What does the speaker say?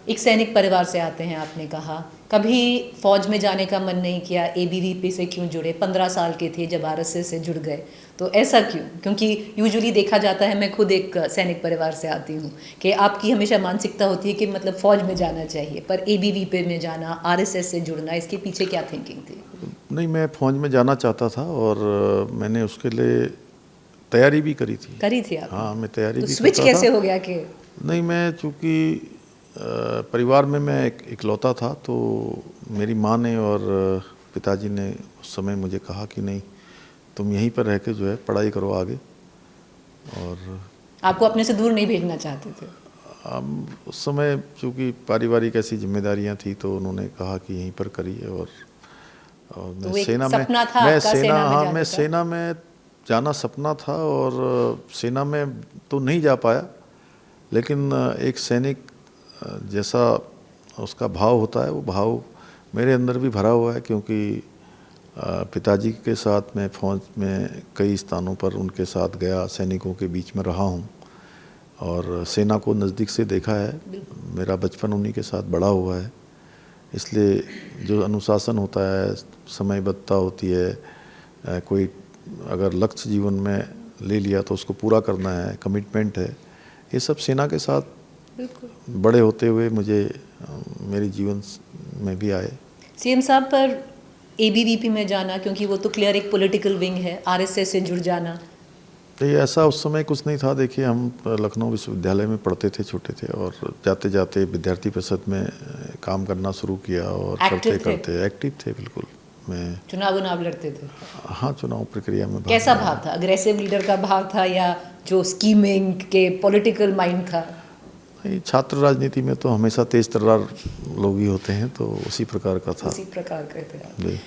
एक सैनिक परिवार से आते हैं, आपने कहा कभी फौज में जाने का मन नहीं किया, एबीवीपी से क्यों जुड़े? 15 साल के थे जब आरएसएस से जुड़ गए, तो ऐसा क्यों? क्योंकि यूजुअली देखा जाता है, मैं खुद एक सैनिक परिवार से आती हूँ, कि आपकी हमेशा मानसिकता होती है कि मतलब फौज में जाना चाहिए, पर एबीवीपी में जाना, आरएसएस से जुड़ना, इसके पीछे क्या थिंकिंग थी? नहीं, मैं फौज में जाना चाहता था और मैंने उसके लिए तैयारी भी करी थी। करी थी आपने? हाँ, मैं तैयारी तो भी स्विच करता कैसे था। हो गया कि? नहीं, मैं चूँकि परिवार में मैं इकलौता था, तो मेरी माँ ने और पिताजी ने उस समय मुझे कहा कि नहीं, तुम यहीं पर रह के जो है पढ़ाई करो आगे। और आपको अपने से दूर नहीं भेजना चाहते थे? उस समय चूँकि पारिवारिक ऐसी जिम्मेदारियां थी, तो उन्होंने कहा कि यहीं पर करिए। और मैं तो एक सेना में सपना था मैं आपका सेना सेना में हाँ, मैं जाने का? सेना में जाना सपना था, और सेना में तो नहीं जा पाया, लेकिन एक सैनिक जैसा उसका भाव होता है, वो भाव मेरे अंदर भी भरा हुआ है। क्योंकि पिताजी के साथ मैं फौज में कई स्थानों पर उनके साथ गया, सैनिकों के बीच में रहा हूँ और सेना को नज़दीक से देखा है। मेरा बचपन उन्हीं के साथ बड़ा हुआ है, इसलिए जो अनुशासन होता है, समयबद्धता होती है, कोई अगर लक्ष्य जीवन में ले लिया तो उसको पूरा करना है, कमिटमेंट है, ये सब सेना के साथ बड़े होते हुए मुझे मेरे जीवन में भी आए। सीएम साहब, पर एबीवीपी में जाना, क्योंकि वो तो क्लियर एक पॉलिटिकल विंग है, आरएसएस से जुड़ जाना, तो ये ऐसा उस समय कुछ नहीं था। देखिए, हम लखनऊ विश्वविद्यालय में पढ़ते थे, छोटे थे, और जाते जाते विद्यार्थी परिषद में काम करना शुरू किया, और करते करते एक्टिव थे बिल्कुल। मैं चुनाव लड़ते थे? हाँ, चुनाव प्रक्रिया में कैसा भाव था? अग्रेसिव लीडर का भाव था, या जो स्कीमिंग के पॉलिटिकल माइंड था? नहीं, छात्र राजनीति में तो हमेशा तेज तर्रार लोग ही होते हैं, तो उसी प्रकार का था। उसी प्रकार के थे आप। जी।